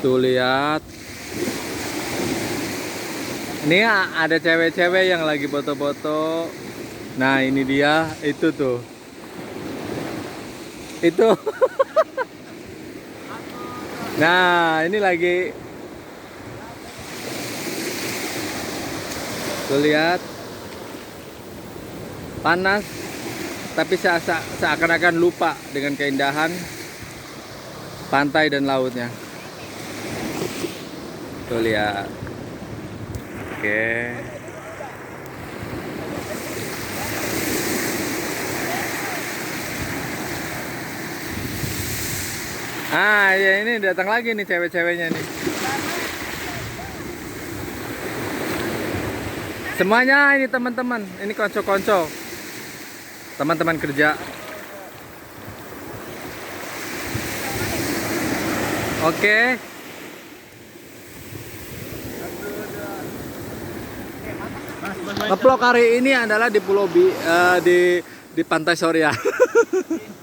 Tuh lihat. Ini ada cewek-cewek yang lagi foto-foto. Nah, ini dia, itu tuh. Itu. Nah, ini lagi tuh lihat. Panas, tapi seakan-akan lupa dengan keindahan pantai dan lautnya. Tuh lihat. Oke. Ah, ya ini datang lagi nih cewek-ceweknya nih. Semuanya ini teman-teman, ini konco-konco. Teman-teman kerja. Oke. Ngeplok hari ini adalah di Pulau di Pantai Soria.